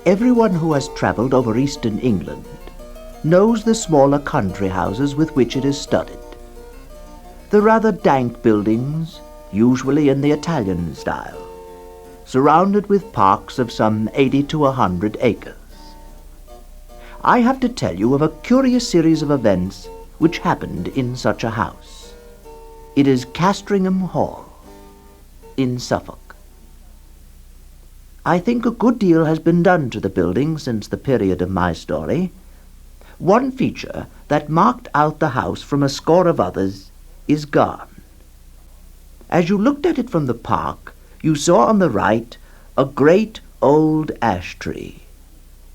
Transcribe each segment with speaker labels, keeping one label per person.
Speaker 1: Everyone who has travelled over eastern England knows the smaller country houses with which it is studded. The rather dank buildings, usually in the Italian style, surrounded with parks of some 80 to 100 acres. I have to tell you of a curious series of events which happened in such a house. It is Castringham Hall, in Suffolk. I think a good deal has been done to the building since the period of my story. One feature that marked out the house from a score of others is gone. As you looked at it from the park, you saw on the right a great old ash tree,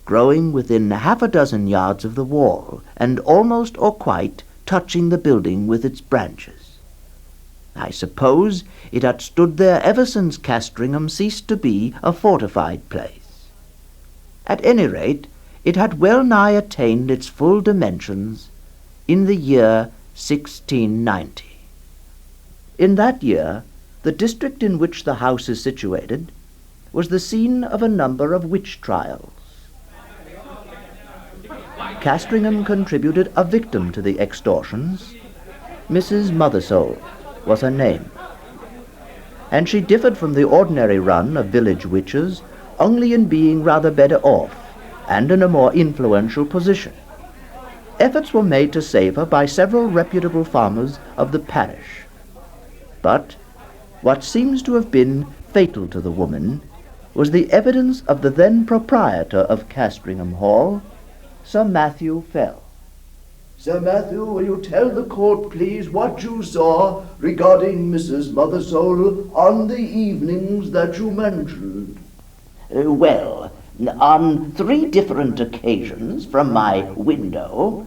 Speaker 1: growing within half a dozen yards of the wall, and almost or quite touching the building with its branches. I suppose it had stood there ever since Castringham ceased to be a fortified place. At any rate, it had well nigh attained its full dimensions in the year 1690. In that year, the district in which the house is situated was the scene of a number of witch trials. Castringham contributed a victim to the extortions. Mrs. Mothersole was her name, and she differed from the ordinary run of village witches only in being rather better off and in a more influential position. Efforts were made to save her by several reputable farmers of the parish, but what seems to have been fatal to the woman was the evidence of the then proprietor of Castringham Hall, Sir Matthew Fell.
Speaker 2: Sir Matthew, will you tell the court, please, what you saw regarding Mrs. Mothersole on the evenings that you mentioned?
Speaker 1: Well, on 3 different occasions from my window,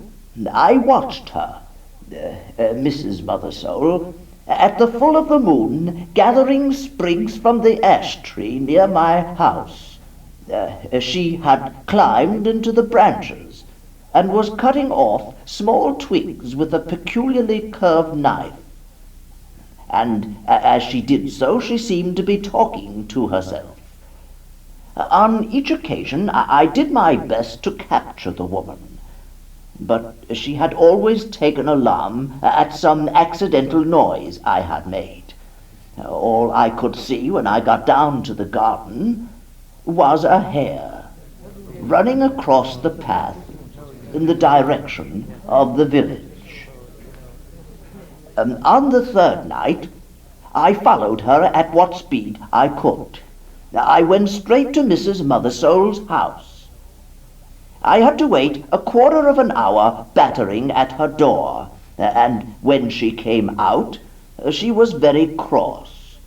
Speaker 1: I watched her, Mrs. Mothersole, at the full of the moon, gathering sprigs from the ash tree near my house. She had climbed into the branches and was cutting off small twigs with a peculiarly curved knife. And as she did so, she seemed to be talking to herself. On each occasion, I did my best to capture the woman, but she had always taken alarm at some accidental noise I had made. All I could see when I got down to the garden was a hare running across the path in the direction of the village. On the 3rd night, I followed her at what speed I could. I went straight to Mrs. Mothersole's house. I had to wait a quarter of an hour battering at her door, and when she came out, she was very cross,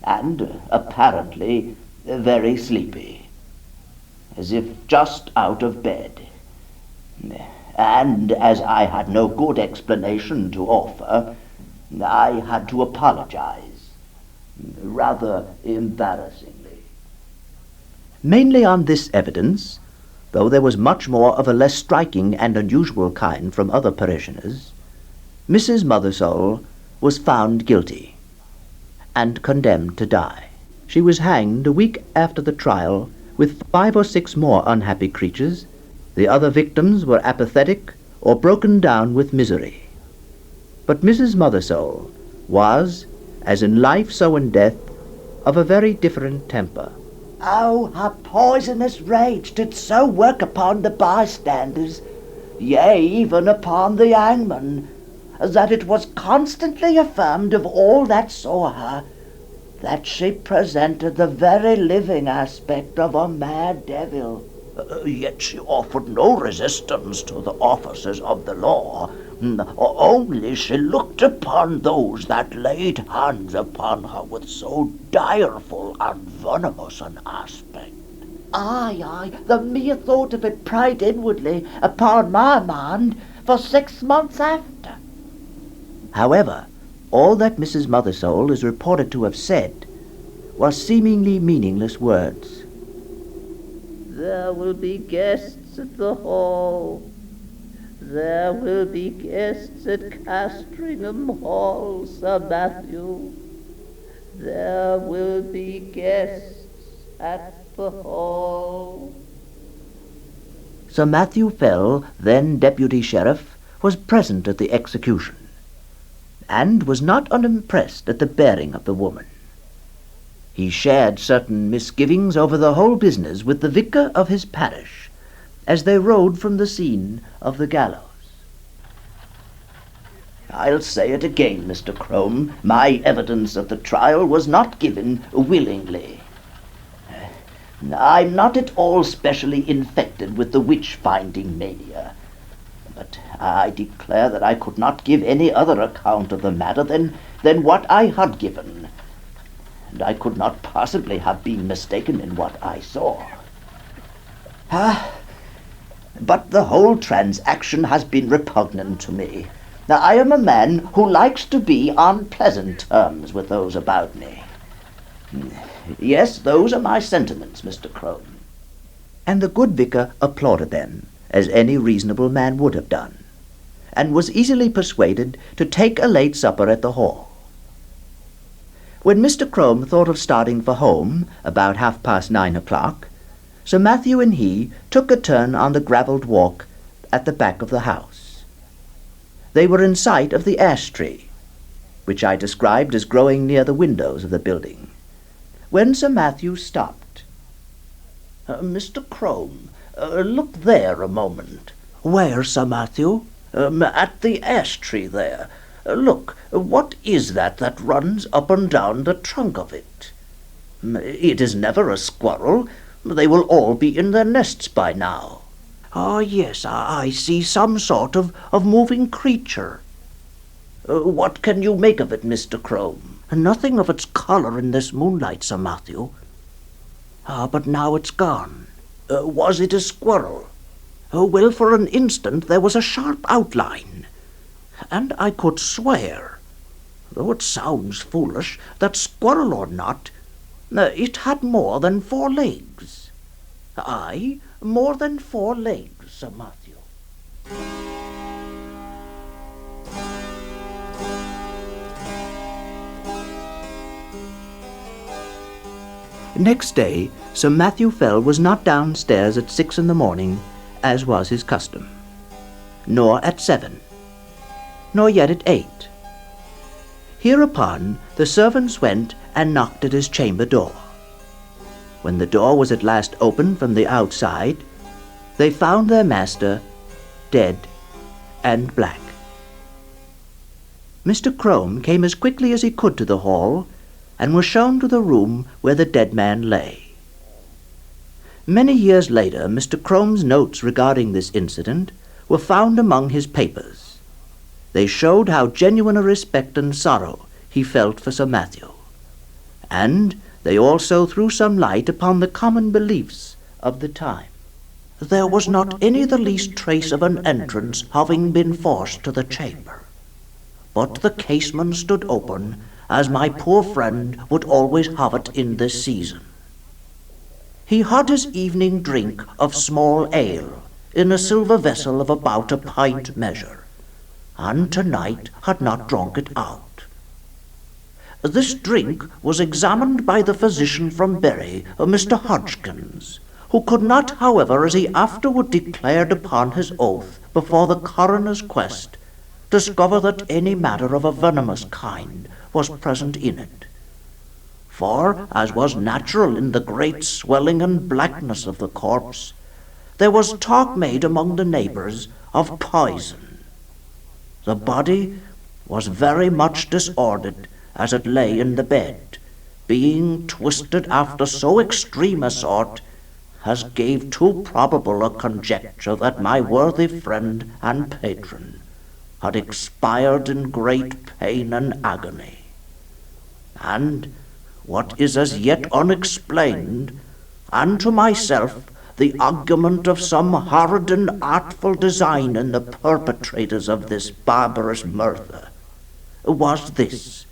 Speaker 1: and apparently very sleepy, as if just out of bed. And as I had no good explanation to offer, I had to apologize, rather embarrassingly. Mainly on this evidence, though there was much more of a less striking and unusual kind from other parishioners, Mrs. Mothersole was found guilty and condemned to die. She was hanged a week after the trial with 5 or 6 more unhappy creatures. The other victims were apathetic or broken down with misery. But Mrs. Mothersole was, as in life so in death, of a very different temper.
Speaker 3: Oh, her poisonous rage did so work upon the bystanders, yea, even upon the hangman, that it was constantly affirmed of all that saw her, that she presented the very living aspect of a mad devil.
Speaker 1: Yet she offered no resistance to the officers of the law. Only she looked upon those that laid hands upon her with so direful and venomous an aspect.
Speaker 3: Aye, the mere thought of it preyed inwardly upon my mind for 6 months after.
Speaker 1: However, all that Mrs. Mothersole is reported to have said was seemingly meaningless words.
Speaker 3: There will be guests at the hall.
Speaker 1: There will be guests at Castringham Hall, Sir Matthew. There will be guests at the hall. Sir Matthew Fell, then Deputy Sheriff, was present at the execution, and was not unimpressed at the bearing of the woman. He shared certain misgivings over the whole business with the vicar of his parish, as they rode from the scene of the gallows. I'll say it again, Mr. Crome. My evidence of the trial was not given willingly. I'm not at all specially infected with the witch-finding mania, but I declare that I could not give any other account of the matter than what I had given, and I could not possibly have been mistaken in what I saw. But the whole transaction has been repugnant to me. Now, I am a man who likes to be on pleasant terms with those about me. Yes, those are my sentiments, Mr. Crome. And the good vicar applauded them, as any reasonable man would have done, and was easily persuaded to take a late supper at the hall. When Mr. Crome thought of starting for home, about 9:30, Sir Matthew and he took a turn on the gravelled walk at the back of the house. They were in sight of the ash tree, which I described as growing near the windows of the building, when Sir Matthew stopped. Mr. Crome, look there a moment. Where, Sir Matthew? At the ash tree there. Look, what is that runs up and down the trunk of it? It is never a squirrel. They will all be in their nests by now. Oh, yes, I see some sort of moving creature. What can you make of it, Mr. Crome? Nothing of its colour in this moonlight, Sir Matthew. But now it's gone. Was it a squirrel? Well, for an instant there was a sharp outline, and I could swear, though it sounds foolish, that squirrel or not, it had more than 4 legs. Aye, more than 4 legs, Sir Matthew. Next day, Sir Matthew Fell was not downstairs at 6 in the morning, as was his custom, nor at 7, nor yet at 8. Hereupon the servants went and knocked at his chamber door. When the door was at last opened from the outside, they found their master dead and black. Mr. Crome came as quickly as he could to the hall, and was shown to the room where the dead man lay. Many years later, Mr. Crome's notes regarding this incident were found among his papers. They showed how genuine a respect and sorrow he felt for Sir Matthew, and they also threw some light upon the common beliefs of the time. There was not any the least trace of an entrance having been forced to the chamber, but the casement stood open, as my poor friend would always have it in this season. He had his evening drink of small ale in a silver vessel of about a pint measure, and tonight had not drunk it out. This drink was examined by the physician from Bury, Mr. Hodgkins, who could not, however, as he afterward declared upon his oath before the coroner's quest, discover that any matter of a venomous kind was present in it. For, as was natural in the great swelling and blackness of the corpse, there was talk made among the neighbours of poison. The body was very much disordered as it lay in the bed, being twisted after so extreme a sort as gave too probable a conjecture that my worthy friend and patron had expired in great pain and agony. And what is as yet unexplained, and to myself the argument of some horrid and artful design in the perpetrators of this barbarous murder, was this,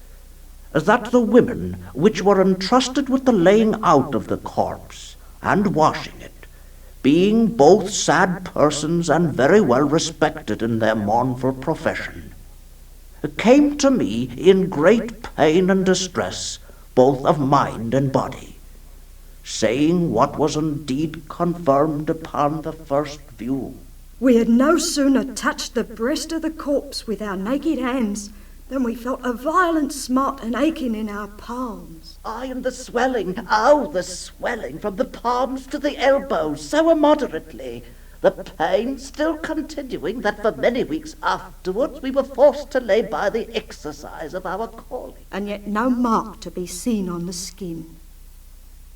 Speaker 1: that the women which were entrusted with the laying out of the corpse and washing it, being both sad persons and very well respected in their mournful profession, came to me in great pain and distress, both of mind and body, saying what was indeed confirmed upon the first view.
Speaker 4: We had no sooner touched the breast of the corpse with our naked hands than we felt a violent smart and aching in our palms.
Speaker 3: Aye, and the swelling, the swelling from the palms to the elbows, so immoderately, the pain still continuing that for many weeks afterwards we were forced to lay by the exercise of our calling.
Speaker 4: And yet no mark to be seen on the skin.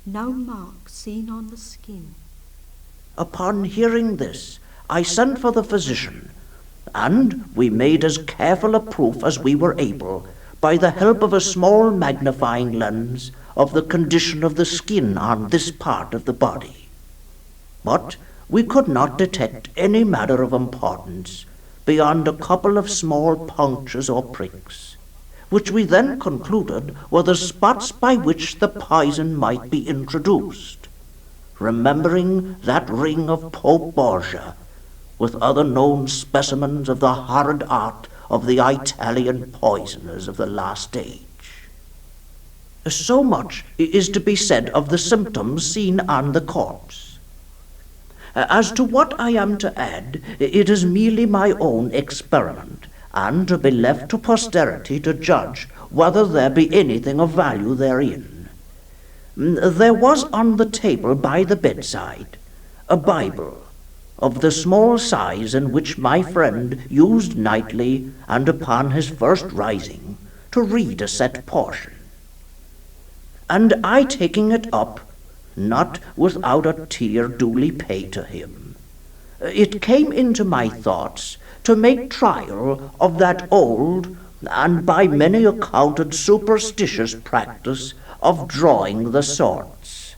Speaker 4: No mark seen on the skin.
Speaker 1: Upon hearing this, I sent for the physician, and we made as careful a proof as we were able, by the help of a small magnifying lens, of the condition of the skin on this part of the body. But we could not detect any matter of importance beyond a couple of small punctures or pricks, which we then concluded were the spots by which the poison might be introduced, remembering that ring of Pope Borgia, with other known specimens of the horrid art of the Italian poisoners of the last age. So much is to be said of the symptoms seen on the corpse. As to what I am to add, it is merely my own experiment, and to be left to posterity to judge whether there be anything of value therein. There was on the table by the bedside a Bible, of the small size in which my friend used nightly and upon his first rising to read a set portion. And I, taking it up, not without a tear duly paid to him, it came into my thoughts to make trial of that old and by many accounted superstitious practice of drawing the sorts.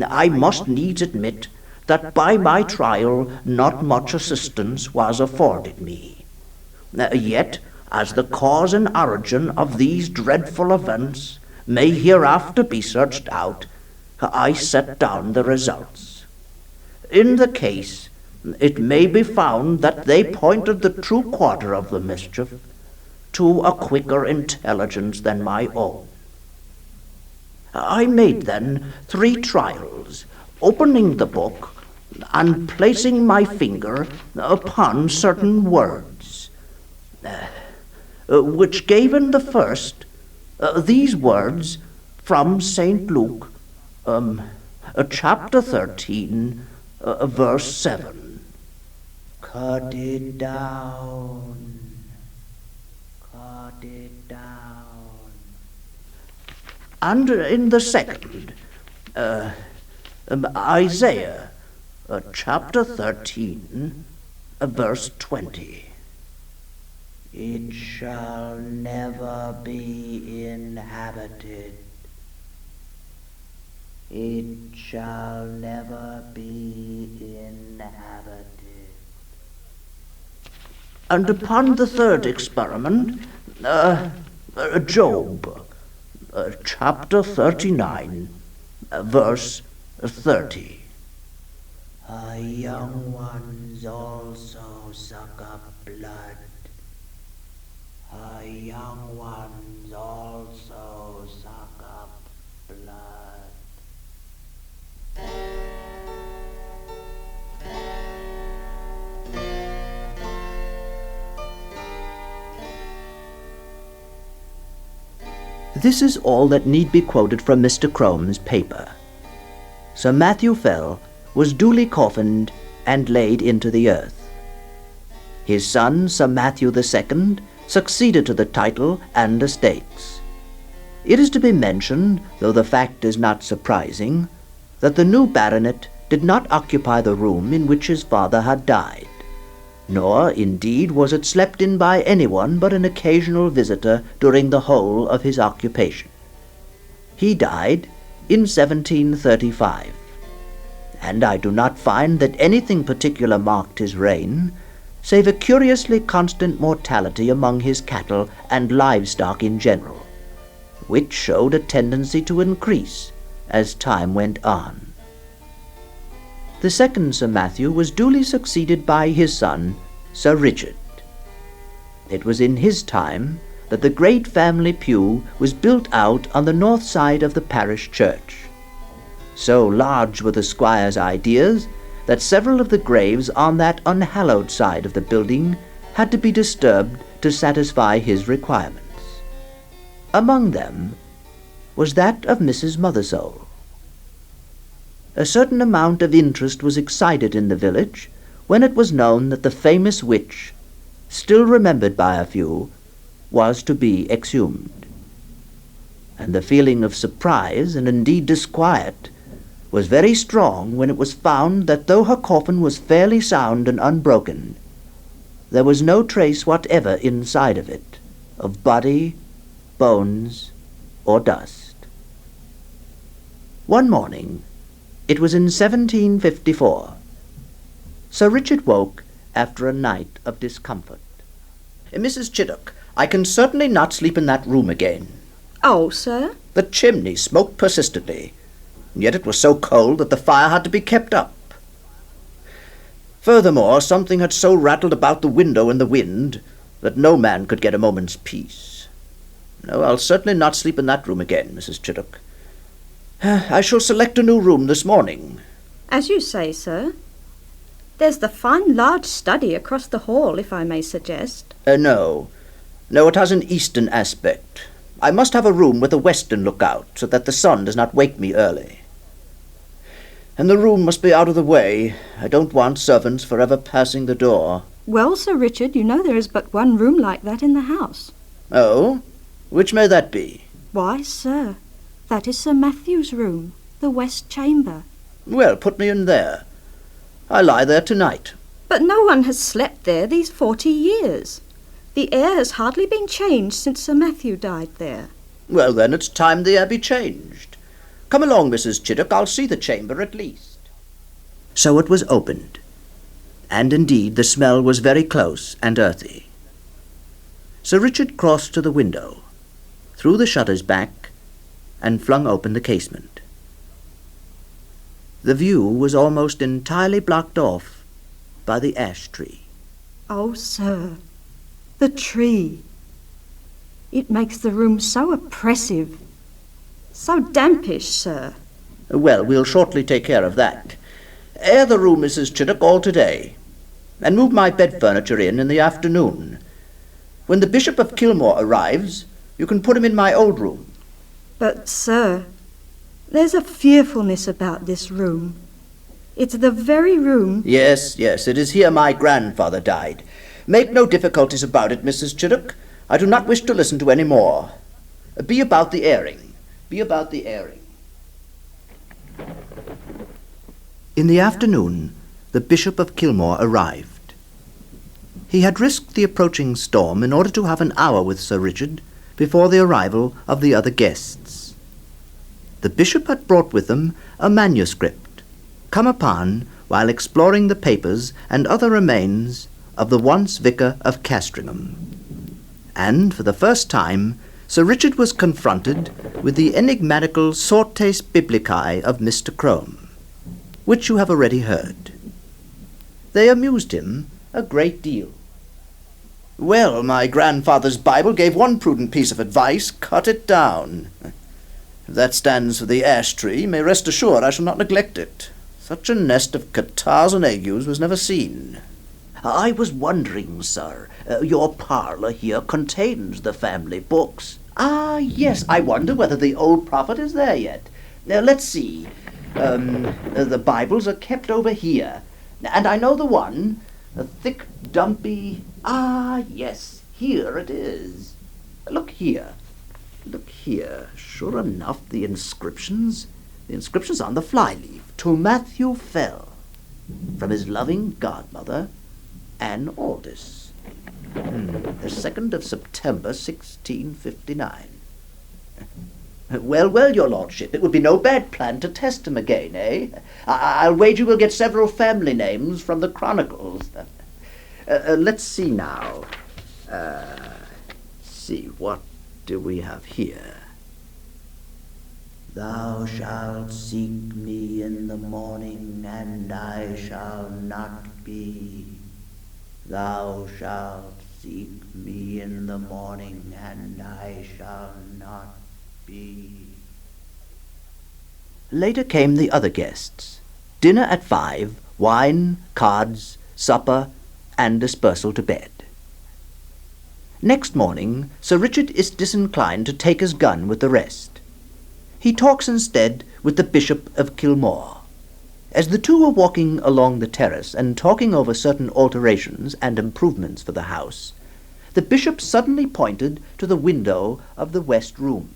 Speaker 1: I must needs admit that by my trial not much assistance was afforded me. Yet, as the cause and origin of these dreadful events may hereafter be searched out, I set down the results. In the case, it may be found that they pointed the true quarter of the mischief to a quicker intelligence than my own. I made then 3 trials, opening the book and placing my finger upon certain words, which gave in the first these words from St. Luke, chapter 13, verse 7. Cut it down, cut it down. And in the second, Isaiah, chapter 13, verse 20. It shall never be inhabited. It shall never be inhabited. And upon the third experiment, Job, chapter 39, verse 30. Her young ones also suck up blood. Her young ones also suck up blood.
Speaker 5: This is all that need be quoted from Mr. Crome's paper. Sir Matthew Fell was duly coffined and laid into the earth. His son, Sir Matthew II, succeeded to the title and estates. It is to be mentioned, though the fact is not surprising, that the new baronet did not occupy the room in which his father had died, nor, indeed, was it slept in by anyone but an occasional visitor during the whole of his occupation. He died in 1735, and I do not find that anything particular marked his reign, save a curiously constant mortality among his cattle and livestock in general, which showed a tendency to increase as time went on. The second Sir Matthew was duly succeeded by his son, Sir Richard. It was in his time that the great family pew was built out on the north side of the parish church. So large were the squire's ideas that several of the graves on that unhallowed side of the building had to be disturbed to satisfy his requirements. Among them was that of Mrs. Mothersole. A certain amount of interest was excited in the village when it was known that the famous witch, still remembered by a few, was to be exhumed. And the feeling of surprise, and indeed disquiet, was very strong when it was found that though her coffin was fairly sound and unbroken, there was no trace whatever inside of it of body, bones, or dust. One morning, it was in 1754, Sir Richard woke after a night of discomfort. "Mrs. Chiddock, I can certainly not sleep in that room again.
Speaker 4: Oh, sir?
Speaker 5: The chimney smoked persistently, and yet it was so cold that the fire had to be kept up. Furthermore, something had so rattled about the window in the wind that no man could get a moment's peace. No, I'll certainly not sleep in that room again, Mrs. Chiddock. I shall select a new room this morning."
Speaker 4: As you say, sir. There's the fine large study across the hall, if I may suggest.
Speaker 5: No, it has an eastern aspect. I must have a room with a western lookout, so that the sun does not wake me early. And the room must be out of the way. I don't want servants forever passing the door."
Speaker 4: Well, Sir Richard, you know there is but one room like that in the house.
Speaker 5: "Oh? Which may that be?"
Speaker 4: Why, sir, that is Sir Matthew's room, the west chamber.
Speaker 5: "Well, put me in there. I lie there tonight."
Speaker 4: But no one has slept there these 40 years. The air has hardly been changed since Sir Matthew died there.
Speaker 5: "Well, then it's time the air be changed. Come along, Mrs. Chiddock, I'll see the chamber at least." So it was opened, and indeed the smell was very close and earthy. Sir Richard crossed to the window, threw the shutters back, and flung open the casement. The view was almost entirely blocked off by the ash tree.
Speaker 4: Oh, sir, the tree. It makes the room so oppressive, so dampish, sir.
Speaker 5: Well, we'll shortly take care of that. Air the room, Mrs. Chiddock, all today, and move my bed furniture in the afternoon. When the Bishop of Kilmore arrives, you can put him in my old room."
Speaker 4: But, sir, there's a fearfulness about this room. It's the very room...
Speaker 5: Yes, it is here my grandfather died. Make no difficulties about it, Mrs. Chiddock. I do not wish to listen to any more. Be about the airing. In the afternoon, the Bishop of Kilmore arrived. He had risked the approaching storm in order to have an hour with Sir Richard before the arrival of the other guests. The bishop had brought with him a manuscript, come upon while exploring the papers and other remains of the once Vicar of Castringham. And for the first time, Sir Richard was confronted with the enigmatical Sortes Biblicae of Mr. Crome, which you have already heard. They amused him a great deal. "Well, my grandfather's Bible gave one prudent piece of advice: cut it down. If that stands for the ash tree, you may rest assured I shall not neglect it. Such a nest of catarrhs and agues was never seen."
Speaker 1: I was wondering, sir, your parlour here contains the family books.
Speaker 5: Ah, yes, I wonder whether the old prophet is there yet. Now, let's see. The Bibles are kept over here, and I know the one, a thick, dumpy... Ah, yes, here it is. Look here. Sure enough, the inscription's on the flyleaf. To Matthew Fell, from his loving godmother, Anne Aldis. The 2nd of September, 1659. Well, your lordship, it would be no bad plan to test him again, eh? I'll wager we'll get several family names from the chronicles. Let's see now. What do we have here? Thou shalt seek me in the morning, and I shall not be. Thou shalt seek me in the morning, and I shall not be. Later came the other guests. Dinner at 5, wine, cards, supper, and dispersal to bed. Next morning, Sir Richard is disinclined to take his gun with the rest. He talks instead with the Bishop of Kilmore. As the two were walking along the terrace and talking over certain alterations and improvements for the house, the bishop suddenly pointed to the window of the west room.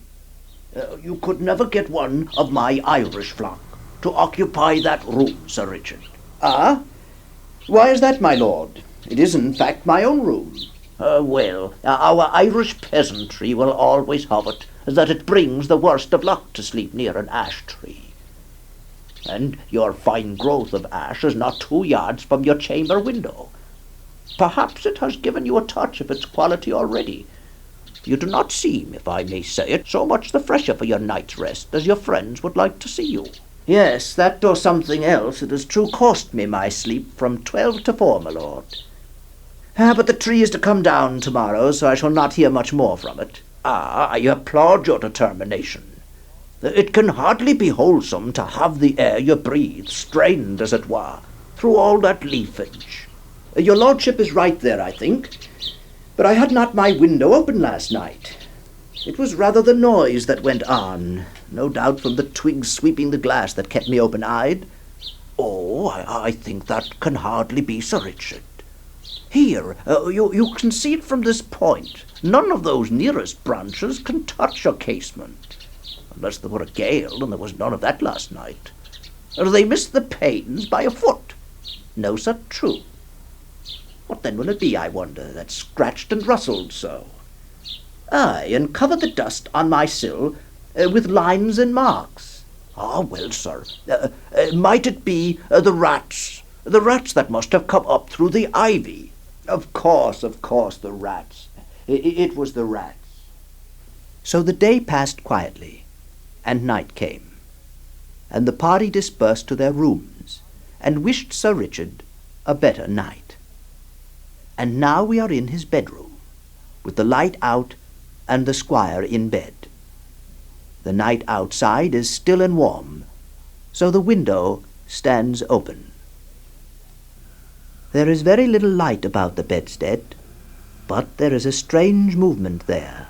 Speaker 1: You could never get one of my Irish flock to occupy that room, Sir Richard.
Speaker 5: Ah? Why is that, my lord? It is, in fact, my own room.
Speaker 1: Well, our Irish peasantry will always have it that it brings the worst of luck to sleep near an ash tree. And your fine growth of ash is not 2 yards from your chamber window. Perhaps it has given you a touch of its quality already. You do not seem, if I may say it, so much the fresher for your night's rest as your friends would like to see you.
Speaker 5: Yes, that or something else. It has true cost me my sleep from 12 to 4, my lord. But the tree is to come down tomorrow, so I shall not hear much more from it.
Speaker 1: I applaud your determination. It can hardly be wholesome to have the air you breathe strained, as it were, through all that leafage.
Speaker 5: Your lordship is right there, I think. But I had not my window open last night. It was rather the noise that went on, no doubt from the twigs sweeping the glass that kept me open-eyed.
Speaker 1: Oh, I think that can hardly be, Sir Richard. Here, you can see it from this point. None of those nearest branches can touch your casement, unless there were a gale, and there was none of that last night. They missed the panes by a foot.
Speaker 5: No, sir, true. What then will it be, I wonder, that scratched and rustled so? Aye, and covered the dust on my sill with lines and marks.
Speaker 1: Ah, well, sir, might it be the rats that must have come up through the ivy?
Speaker 5: Of course, the rats. It was the rats. So the day passed quietly, and night came, and the party dispersed to their rooms, and wished Sir Richard a better night. And now we are in his bedroom, with the light out and the squire in bed. The night outside is still and warm, so the window stands open. There is very little light about the bedstead, but there is a strange movement there.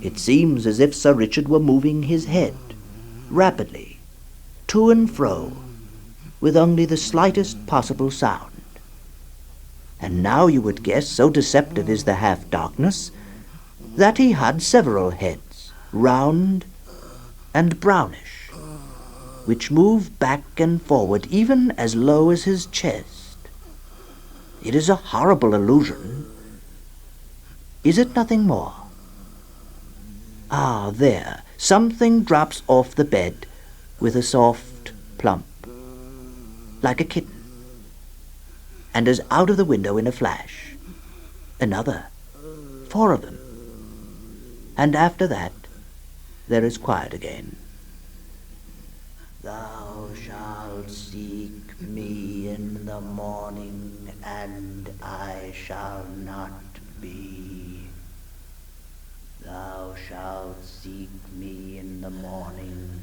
Speaker 5: It seems as if Sir Richard were moving his head, rapidly, to and fro, with only the slightest possible sound. And now you would guess, so deceptive is the half-darkness, that he had several heads, round and brownish, which move back and forward even as low as his chest. It is a horrible illusion. Is it nothing more? Ah, there, something drops off the bed with a soft plump, like a kitten, and is out of the window in a flash. Another, 4 of them, and after that there is quiet again. Thou shalt seek me in the morning, and I shall not be. Thou shalt seek me in the morning,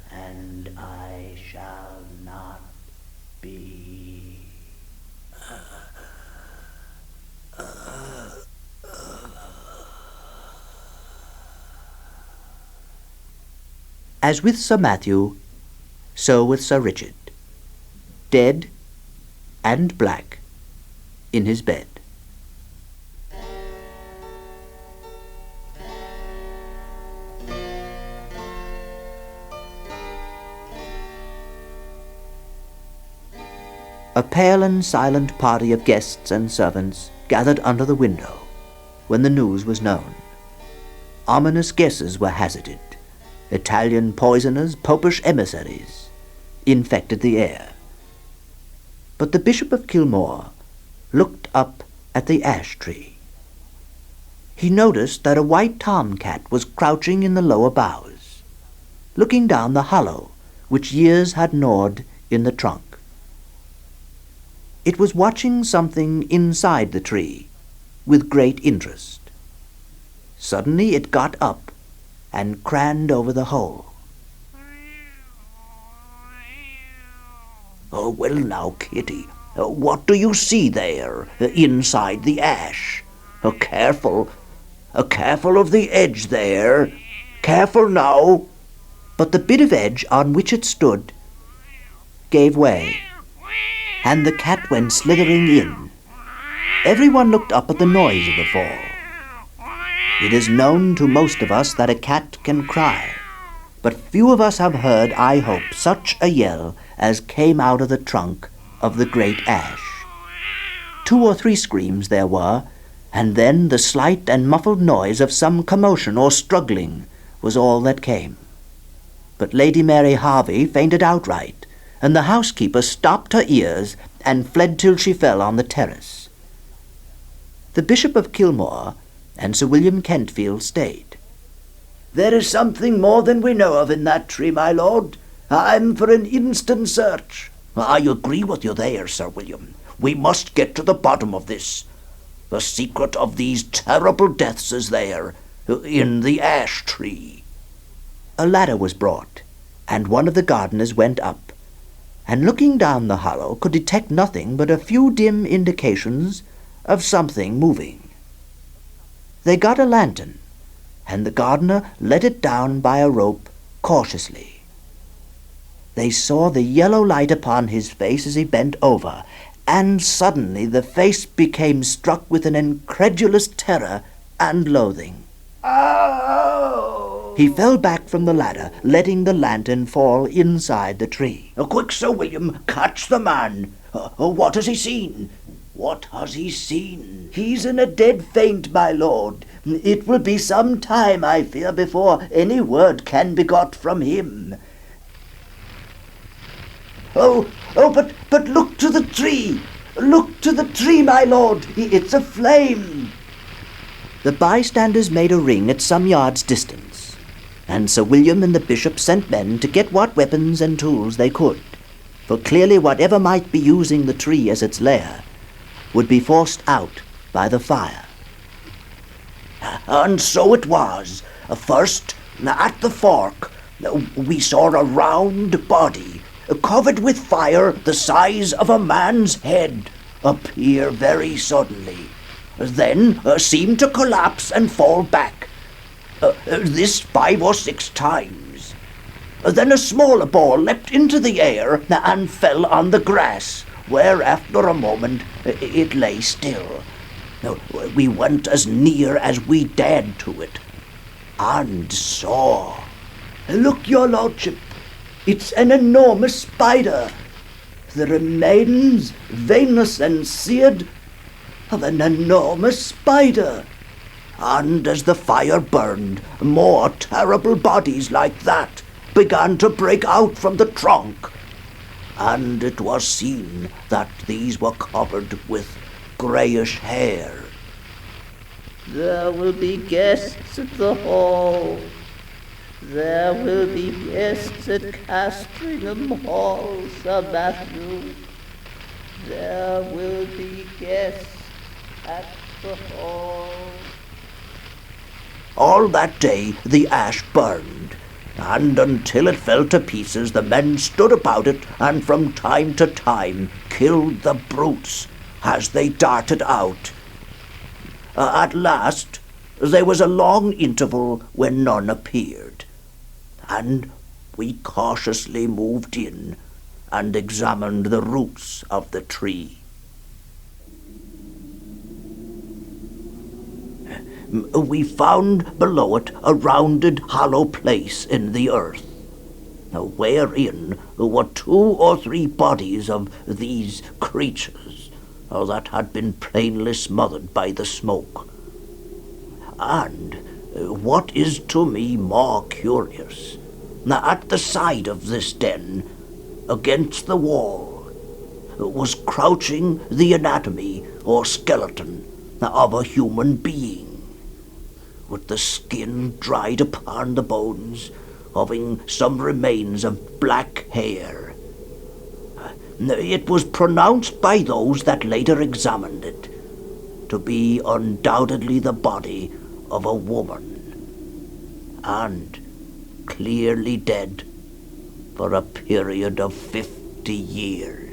Speaker 5: and I shall not be. As with Sir Matthew, so with Sir Richard, dead and black in his bed. A pale and silent party of guests and servants gathered under the window when the news was known. Ominous guesses were hazarded. Italian poisoners, popish emissaries, infected the air. But the Bishop of Kilmore looked up at the ash tree. He noticed that a white tomcat was crouching in the lower boughs. looking down the hollow which years had gnawed in the trunk. It was watching something inside the tree with great interest. Suddenly it got up and craned over the hole. "Oh, well now, Kitty, what do you see there, inside the ash? Careful of the edge there. Careful now." But the bit of edge on which it stood gave way, and the cat went slithering in. Everyone looked up at the noise of the fall. It is known to most of us that a cat can cry, but few of us have heard, I hope, such a yell as came out of the trunk of the great ash. 2 or 3 screams there were, and then the slight and muffled noise of some commotion or struggling was all that came. But Lady Mary Harvey fainted outright, and the housekeeper stopped her ears and fled till she fell on the terrace. The Bishop of Kilmore and Sir William Kentfield stayed.
Speaker 3: "There is something more than we know of in that tree, my lord. I'm for an instant search."
Speaker 1: "I agree with you there, Sir William. We must get to the bottom of this. The secret of these terrible deaths is there, in the ash tree."
Speaker 5: A ladder was brought, and one of the gardeners went up, and looking down the hollow could detect nothing but a few dim indications of something moving. They got a lantern, and the gardener let it down by a rope cautiously. They saw the yellow light upon his face as he bent over, and suddenly the face became struck with an incredulous terror and loathing.
Speaker 3: "Oh!"
Speaker 5: He fell back from the ladder, letting the lantern fall inside the tree.
Speaker 1: "Quick, Sir William, catch the man. What has he seen? What has he seen?"
Speaker 3: "He's in a dead faint, my lord. It will be some time, I fear, before any word can be got from him." But look to the tree! Look to the tree, my lord! It's aflame!"
Speaker 5: The bystanders made a ring at some yards' distance, and Sir William and the bishop sent men to get what weapons and tools they could, for clearly whatever might be using the tree as its lair would be forced out by the fire.
Speaker 1: And so it was. First, at the fork, we saw a round body, covered with fire the size of a man's head, appear very suddenly, then seemed to collapse and fall back. This 5 or 6 times. Then a smaller ball leapt into the air and fell on the grass, where after a moment it lay still. We went as near as we dared to it, and saw.
Speaker 3: "Look, your lordship, it's an enormous spider. The remains, veinless and seared, of an enormous spider."
Speaker 1: And as the fire burned, more terrible bodies like that began to break out from the trunk, and it was seen that these were covered with greyish hair.
Speaker 3: "There will be guests at the hall. There will be guests at Castringham Hall, Sir Matthew. There will be guests at the hall."
Speaker 1: All that day the ash burned, and until it fell to pieces the men stood about it and from time to time killed the brutes as they darted out. At last there was a long interval when none appeared, and we cautiously moved in and examined the roots of the tree. We found below it a rounded hollow place in the earth, wherein were 2 or 3 bodies of these creatures that had been plainly smothered by the smoke. And what is to me more curious, at the side of this den, against the wall, was crouching the anatomy or skeleton of a human being, with the skin dried upon the bones, having some remains of black hair. It was pronounced by those that later examined it to be undoubtedly the body of a woman, and clearly dead for a period of 50 years.